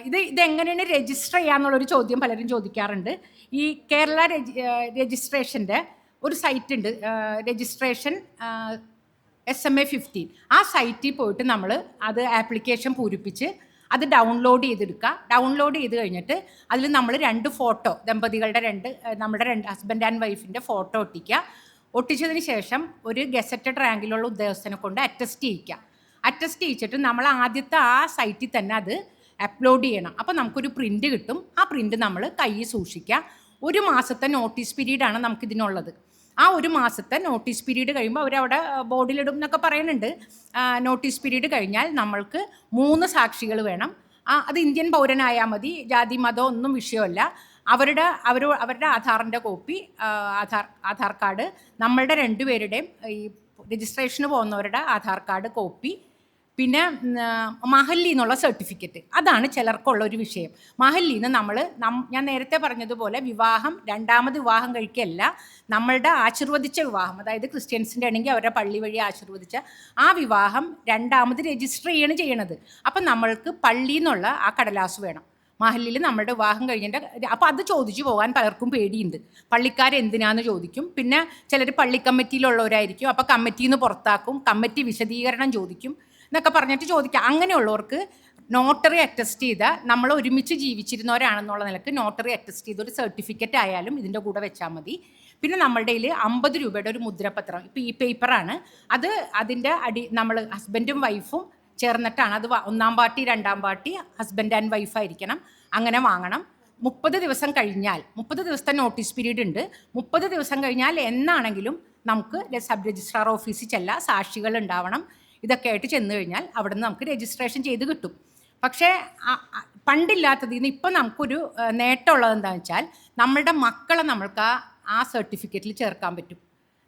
ഇതെങ്ങനെയാണ് രജിസ്റ്റർ ചെയ്യാന്നുള്ളൊരു ചോദ്യം പലരും ചോദിക്കാറുണ്ട്. ഈ കേരള രജിസ്ട്രേഷൻ്റെ ഒരു സൈറ്റ് ഉണ്ട്, രജിസ്ട്രേഷൻ SMA 15. ആ സൈറ്റിൽ പോയിട്ട് നമ്മൾ അത് ആപ്ലിക്കേഷൻ പൂരിപ്പിച്ച് അത് ഡൗൺലോഡ് ചെയ്തെടുക്കുക. ഡൗൺലോഡ് ചെയ്ത് കഴിഞ്ഞിട്ട് അതിൽ നമ്മൾ 2 ഫോട്ടോ, ദമ്പതികളുടെ നമ്മുടെ 2 ഹസ്ബൻഡ് ആൻഡ് വൈഫിൻ്റെ ഫോട്ടോ ഒട്ടിക്കുക. ഒട്ടിച്ചതിന് ശേഷം ഒരു ഗസറ്റഡ് റാങ്കിലുള്ള ഉദ്യോഗസ്ഥനെ കൊണ്ട് അറ്റസ്റ്റ് ചെയ്യിക്കുക. അറ്റസ്റ്റ് ചെയ്യിച്ചിട്ട് നമ്മൾ ആദ്യത്തെ ആ സൈറ്റിൽ തന്നെ അത് അപ്ലോഡ് ചെയ്യണം. അപ്പോൾ നമുക്കൊരു പ്രിൻ്റ് കിട്ടും. ആ പ്രിൻ്റ് നമ്മൾ കയ്യിൽ സൂക്ഷിക്കുക. 1 മാസത്തെ നോട്ടീസ് പീരീഡാണ് നമുക്കിതിനുള്ളത്. ആ 1 മാസത്തെ നോട്ടീസ് പീരീഡ് കഴിയുമ്പോൾ അവരവിടെ ബോർഡിലിടും എന്നൊക്കെ പറയുന്നുണ്ട്. നോട്ടീസ് പീരീഡ് കഴിഞ്ഞാൽ നമ്മൾക്ക് 3 സാക്ഷികൾ വേണം. അത് ഇന്ത്യൻ പൗരനായാൽ മതി, ജാതി മതം ഒന്നും വിഷയമല്ല. അവരുടെ ആധാറിൻ്റെ കോപ്പി, ആധാർ കാർഡ്, നമ്മളുടെ 2 പേരുടെയും ഈ രജിസ്ട്രേഷന് പോകുന്നവരുടെ ആധാർ കാർഡ് കോപ്പി, പിന്നെ മഹല്ലി എന്നുള്ള സർട്ടിഫിക്കറ്റ്. അതാണ് ചിലർക്കുള്ള ഒരു വിഷയം. മഹല്ലിന്ന് ഞാൻ നേരത്തെ പറഞ്ഞതുപോലെ രണ്ടാമത് വിവാഹം കഴിക്കുകയല്ല, നമ്മളുടെ ആശീർവദിച്ച വിവാഹം, അതായത് ക്രിസ്ത്യൻസിൻ്റെ ആണെങ്കിൽ അവരുടെ പള്ളി വഴി ആശീർവദിച്ച ആ വിവാഹം രണ്ടാമത് രജിസ്റ്റർ ചെയ്യണത്. അപ്പം നമ്മൾക്ക് പള്ളിയിൽ നിന്നുള്ള ആ കടലാസ് വേണം. മഹല്ലിൽ നമ്മുടെ വിവാഹം കഴിഞ്ഞിട്ട് അപ്പോൾ അത് ചോദിച്ചു പോകാൻ പലർക്കും പേടിയുണ്ട്. പള്ളിക്കാരെന്തിനാന്ന് ചോദിക്കും. പിന്നെ ചിലർ പള്ളി കമ്മിറ്റിയിലുള്ളവരായിരിക്കും, അപ്പോൾ കമ്മിറ്റിയിൽ നിന്ന് പുറത്താക്കും, കമ്മിറ്റി വിശദീകരണം ചോദിക്കും എന്നൊക്കെ പറഞ്ഞിട്ട് ചോദിക്കുക. അങ്ങനെയുള്ളവർക്ക് നോട്ടറി അറ്റസ്റ്റ് ചെയ്ത നമ്മൾ ഒരുമിച്ച് ജീവിച്ചിരുന്നവരാണെന്നുള്ള നിലക്ക് നോട്ടറി അറ്റസ്റ്റ് ചെയ്ത ഒരു സർട്ടിഫിക്കറ്റ് ആയാലും ഇതിൻ്റെ കൂടെ വെച്ചാൽ മതി. പിന്നെ നമ്മളുടെ കയ്യിൽ 50 രൂപയുടെ ഒരു മുദ്രപത്രം, ഇപ്പോൾ ഈ പേപ്പറാണ് അത്, അതിൻ്റെ നമ്മൾ ഹസ്ബൻഡും വൈഫും ചേർന്നിട്ടാണ് അത്. 1-ാം പാർട്ടി 2-ാം പാർട്ടി ഹസ്ബൻഡ് ആൻഡ് വൈഫായിരിക്കണം. അങ്ങനെ വാങ്ങണം. 30 ദിവസം കഴിഞ്ഞാൽ, 30 ദിവസത്തെ നോട്ടീസ് പീരീഡ് ഉണ്ട്. 30 ദിവസം കഴിഞ്ഞാൽ എന്നാണെങ്കിലും നമുക്ക് സബ് രജിസ്ട്രാർ ഓഫീസിൽ ചെല്ലാം, സാക്ഷികൾ ഉണ്ടാവണം. ഇതൊക്കെ ആയിട്ട് ചെന്ന് കഴിഞ്ഞാൽ അവിടെ നിന്ന് നമുക്ക് രജിസ്ട്രേഷൻ ചെയ്ത് കിട്ടും. പക്ഷേ പണ്ടില്ലാത്തതിൽ നിന്ന് ഇപ്പം നമുക്കൊരു നേട്ടമുള്ളത് എന്താണെന്ന് വെച്ചാൽ നമ്മളുടെ മക്കളെ നമ്മൾക്ക് ആ സർട്ടിഫിക്കറ്റിൽ ചേർക്കാൻ പറ്റും.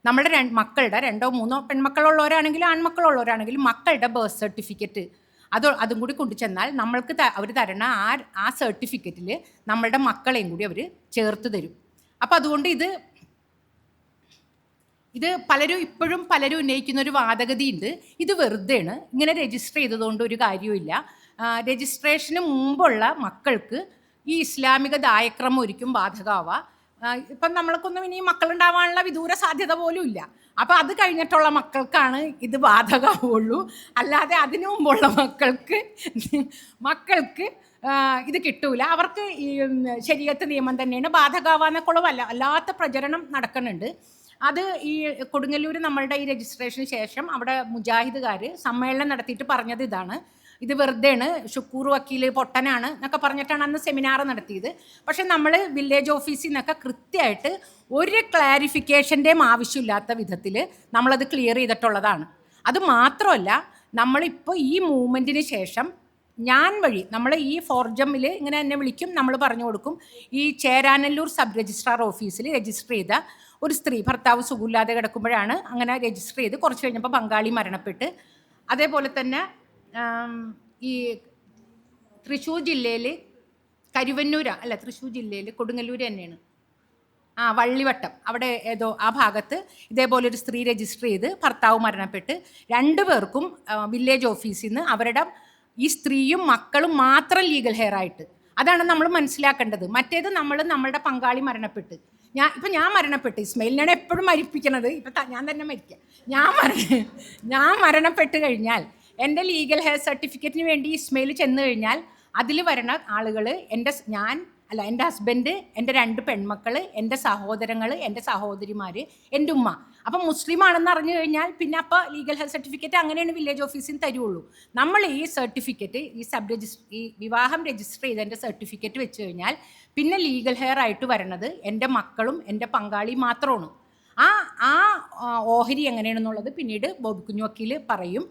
നമ്മുടെ മക്കളുടെ 2-3 പെൺമക്കളുള്ളവരാണെങ്കിലും ആൺമക്കളുള്ളവരാണെങ്കിലും മക്കളുടെ ബർത്ത് സർട്ടിഫിക്കറ്റ് അതും കൂടി കൊണ്ടു ചെന്നാൽ നമ്മൾക്ക് അവർ തരണ ആ സർട്ടിഫിക്കറ്റിൽ നമ്മളുടെ മക്കളെയും കൂടി അവർ ചേർത്ത് തരും. അപ്പം അതുകൊണ്ട് ഇത് പലരും ഉന്നയിക്കുന്ന ഒരു വാദഗതിയുണ്ട്. ഇത് വെറുതെയാണ്, ഇങ്ങനെ രജിസ്റ്റർ ചെയ്തതുകൊണ്ട് ഒരു കാര്യമില്ല. രജിസ്ട്രേഷന് മുമ്പുള്ള മക്കൾക്ക് ഈ ഇസ്ലാമിക ദായക്രമം ഒരിക്കലും ബാധകമാവുക. ഇപ്പം നമ്മൾക്കൊന്നും ഇനി മക്കളുണ്ടാവാനുള്ള വിദൂര സാധ്യത പോലും ഇല്ല. അപ്പം അത് കഴിഞ്ഞിട്ടുള്ള മക്കൾക്കാണ് ഇത് ബാധകമാവുള്ളൂ. അല്ലാതെ അതിനു മുമ്പുള്ള മക്കൾക്ക് ഇത് കിട്ടൂല. അവർക്ക് ഈ ശരീഅത്ത് നിയമം തന്നെയാണ് ബാധകമാവാന്നൊക്കെയുള്ള വല്ലാത്ത പ്രചരണം നടക്കുന്നുണ്ട്. അത് ഈ കൊടുങ്ങല്ലൂർ നമ്മളുടെ ഈ രജിസ്ട്രേഷന് ശേഷം അവിടെ മുജാഹിദുകാർ സമ്മേളനം നടത്തിയിട്ട് പറഞ്ഞത് ഇതാണ്, ഇത് വെറുതെയാണ്, ഷുക്കൂർ വക്കീൽ പൊട്ടനാണ് എന്നൊക്കെ പറഞ്ഞിട്ടാണ് അന്ന് സെമിനാർ നടത്തിയത്. പക്ഷെ നമ്മൾ വില്ലേജ് ഓഫീസിൽ നിന്നൊക്കെ കൃത്യമായിട്ട് ഒരു ക്ലാരിഫിക്കേഷൻ്റെയും ആവശ്യമില്ലാത്ത വിധത്തിൽ നമ്മളത് ക്ലിയർ ചെയ്തിട്ടുള്ളതാണ്. അത് മാത്രമല്ല, നമ്മളിപ്പോൾ ഈ മൂവ്മെൻറ്റിന് ശേഷം ഞാൻ വഴി നമ്മൾ ഈ ഫോർജമ്മിൽ ഇങ്ങനെ എന്നെ വിളിക്കും, നമ്മൾ പറഞ്ഞു കൊടുക്കും. ഈ ചേരാനല്ലൂർ സബ് രജിസ്ട്രാർ ഓഫീസിൽ രജിസ്റ്റർ ചെയ്ത ഒരു സ്ത്രീ, ഭർത്താവ് സുഖമില്ലാതെ കിടക്കുമ്പോഴാണ് അങ്ങനെ രജിസ്റ്റർ ചെയ്ത്, കുറച്ച് കഴിഞ്ഞപ്പോൾ പങ്കാളി മരണപ്പെട്ട്. അതേപോലെ തന്നെ ഈ തൃശ്ശൂർ ജില്ലയിൽ തൃശ്ശൂർ ജില്ലയിൽ കൊടുങ്ങല്ലൂർ തന്നെയാണ്, വള്ളിവട്ടം, അവിടെ ഏതോ ആ ഭാഗത്ത് ഇതേപോലെ ഒരു സ്ത്രീ രജിസ്റ്റർ ചെയ്ത് ഭർത്താവ് മരണപ്പെട്ട് 2 പേർക്കും വില്ലേജ് ഓഫീസിൽ നിന്ന് അവരുടെ ഈ സ്ത്രീയും മക്കളും മാത്രം ലീഗൽ ഹെയർ ആയിട്ട്. അതാണ് നമ്മൾ മനസ്സിലാക്കേണ്ടത്. മറ്റേത് നമ്മളുടെ പങ്കാളി മരണപ്പെട്ട്, ഞാൻ മരണപ്പെട്ട്, ഇസ്മയിലിനാണ് എപ്പോഴും മരിപ്പിക്കണത്, ഇപ്പം ഞാൻ തന്നെ മരിക്കുക. ഞാൻ മരണപ്പെട്ട് കഴിഞ്ഞാൽ എൻ്റെ ലീഗൽ ഹെയർ സർട്ടിഫിക്കറ്റിന് വേണ്ടി ഇസ്മയിൽ ചെന്ന് കഴിഞ്ഞാൽ അതിൽ വരണ ആളുകൾ എൻ്റെ ഹസ്ബൻഡ്, എൻ്റെ 2 പെൺമക്കൾ, എൻ്റെ സഹോദരങ്ങൾ, എൻ്റെ സഹോദരിമാർ, എൻ്റെ ഉമ്മ. അപ്പം മുസ്ലിം ആണെന്ന് അറിഞ്ഞു കഴിഞ്ഞാൽ പിന്നെ അപ്പോൾ ലീഗൽ ഹെയർ സർട്ടിഫിക്കറ്റ് അങ്ങനെയാണ് വില്ലേജ് ഓഫീസിൽ നിന്ന് തരുള്ളൂ. നമ്മൾ ഈ സർട്ടിഫിക്കറ്റ്, ഈ വിവാഹം രജിസ്റ്റർ ചെയ്തതിൻ്റെ സർട്ടിഫിക്കറ്റ് വെച്ച് കഴിഞ്ഞാൽ പിന്നെ ലീഗൽ ഹെയർ ആയിട്ട് വരണത് എൻ്റെ മക്കളും എൻ്റെ പങ്കാളിയും മാത്രമാണ്. ആ ഓഹരി എങ്ങനെയാണെന്നുള്ളത് പിന്നീട് ബോബിക്കുഞ്ഞു വക്കീൽ പറയും.